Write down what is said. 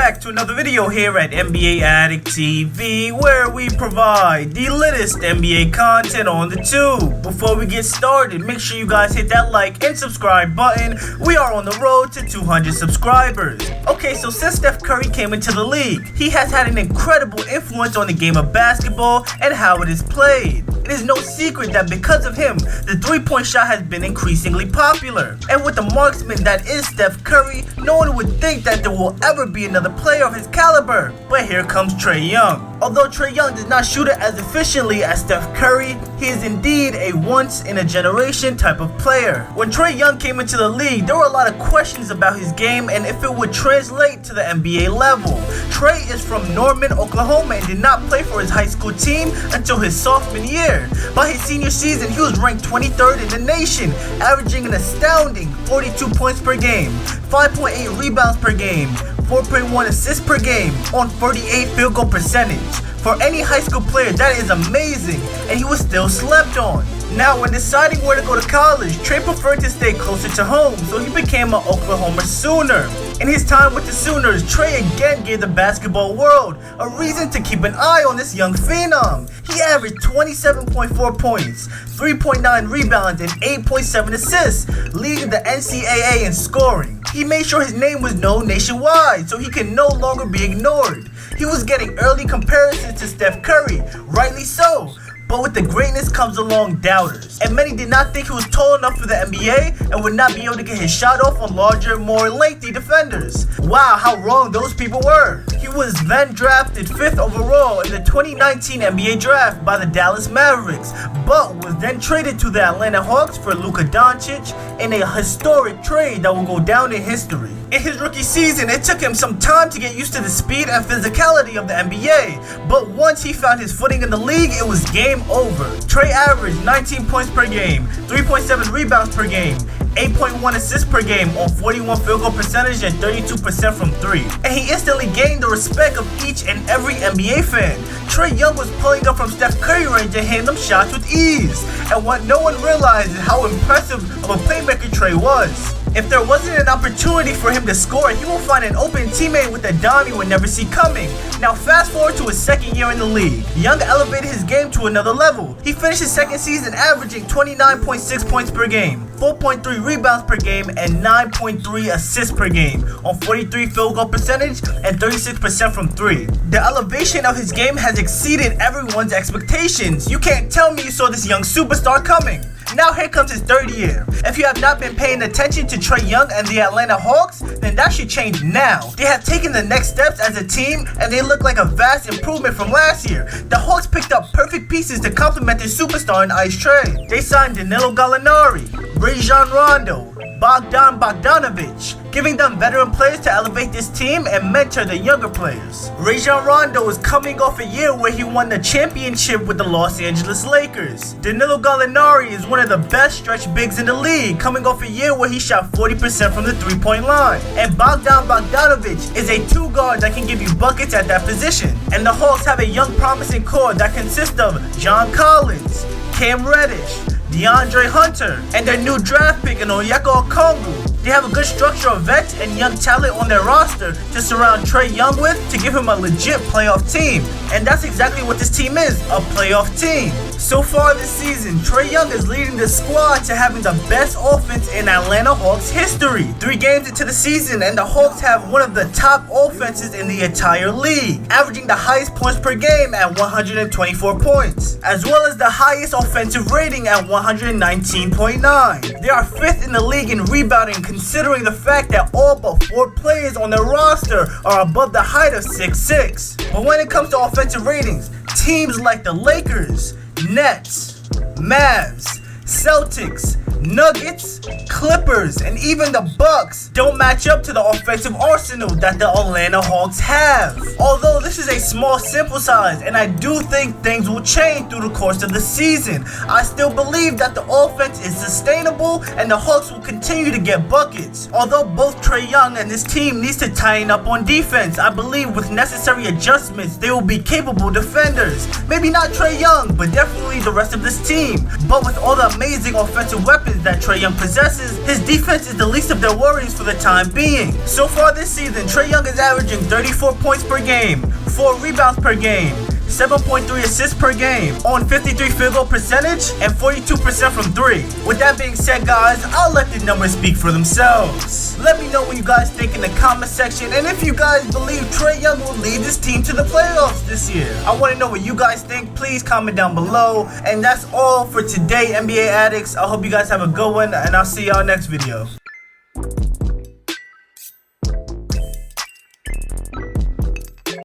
back to another video here at NBA Addict TV, where we provide the latest NBA content on the tube. Before we get started, make sure you guys hit that like and subscribe button. We are on the road to 200 subscribers. Okay, so since Steph Curry came into the league, he has had an incredible influence on the game of basketball and how it is played. It is no secret that because of him, the three-point shot has been increasingly popular. And with the marksman that is Steph Curry, no one would think that there will ever be another player of his caliber. But here comes Trae Young. Although Trae Young does not shoot it as efficiently as Steph Curry, he is indeed a once-in-a-generation type of player. When Trae Young came into the league, there were a lot of questions about his game and if it would translate to the NBA level. Trae is from Norman, Oklahoma and did not play for his high school team until his sophomore year. By his senior season, he was ranked 23rd in the nation, averaging an astounding 42 points per game, 5.8 rebounds per game, 4.1 assists per game on 48 field goal percentage. For any high school player, that is amazing, and he was still slept on. Now, when deciding where to go to college, Trae preferred to stay closer to home, so he became an Oklahoma Sooner. In his time with the Sooners, Trae again gave the basketball world a reason to keep an eye on this young phenom. He averaged 27.4 points, 3.9 rebounds, and 8.7 assists, leading the NCAA in scoring. He made sure his name was known nationwide, so he can no longer be ignored. He was getting early comparisons to Steph Curry, rightly so. But with the greatness comes along doubters, and many did not think he was tall enough for the NBA and would not be able to get his shot off on larger, more lengthy defenders. Wow, how wrong those people were. He was then drafted 5th overall in the 2019 NBA draft by the Dallas Mavericks, but was then traded to the Atlanta Hawks for Luka Doncic in a historic trade that will go down in history. In his rookie season, it took him some time to get used to the speed and physicality of the NBA, but once he found his footing in the league, it was game over. Trae averaged 19 points per game, 3.7 rebounds per game, 8.1 assists per game on 41 field goal percentage and 32% from 3. And he instantly gained the respect of each and every NBA fan. Trae Young was pulling up from Steph Curry range and hitting them shots with ease. And what no one realized is how impressive of a playmaker Trae was. If there wasn't an opportunity for him to score, he will find an open teammate with a dime he would never see coming. Now fast forward to his second year in the league. Young elevated his game to another level. He finished his second season averaging 29.6 points per game, 4.3 rebounds per game, and 9.3 assists per game on 43 field goal percentage and 36% from 3. The elevation of his game has exceeded everyone's expectations. You can't tell me you saw this young superstar coming. Now here comes his third year. If you have not been paying attention to Trae Young and the Atlanta Hawks, then that should change now. They have taken the next steps as a team and they look like a vast improvement from last year. The Hawks picked up perfect pieces to complement their superstar in Ice Trae. They signed Danilo Gallinari, Rajon Rondo, Bogdan Bogdanovic, giving them veteran players to elevate this team and mentor the younger players. Rajon Rondo is coming off a year where he won the championship with the Los Angeles Lakers. Danilo Gallinari is one of the best stretch bigs in the league, coming off a year where he shot 40% from the three-point line. And Bogdan Bogdanovic is a two-guard that can give you buckets at that position. And the Hawks have a young promising core that consists of John Collins, Cam Reddish, DeAndre Hunter, and their new draft pick in Onyeka Okongwu. They have a good structure of vets and young talent on their roster to surround Trae Young with to give him a legit playoff team. And that's exactly what this team is, a playoff team. So far this season, Trae Young is leading the squad to having the best offense in Atlanta Hawks history. 3 games into the season and the Hawks have one of the top offenses in the entire league, averaging the highest points per game at 124 points, as well as the highest offensive rating at 119.9. They are 5th in the league in rebounding, considering the fact that all but 4 players on their roster are above the height of 6'6". But when it comes to offensive ratings, teams like the Lakers, Nets, Mavs, Celtics, Nuggets, Clippers, and even the Bucks don't match up to the offensive arsenal that the Atlanta Hawks have. Although this is a small sample size and I do think things will change through the course of the season, I still believe that the offense is sustainable and the Hawks will continue to get buckets. Although both Trae Young and this team needs to tighten up on defense, I believe with necessary adjustments they will be capable defenders. Maybe not Trae Young, but definitely the rest of this team. But with all the amazing offensive weapons weapons that Trae Young possesses, his defense is the least of their worries for the time being. So far this season, Trae Young is averaging 34 points per game, 4 rebounds per game, 7.3 assists per game, on 53 field goal percentage, and 42% from 3. With that being said, guys, I'll let the numbers speak for themselves. Let me know what you guys think in the comment section, and if you guys believe Trae Young will lead this team to the playoffs this year. I want to know what you guys think. Please comment down below. And that's all for today, NBA Addicts. I hope you guys have a good one, and I'll see y'all next video.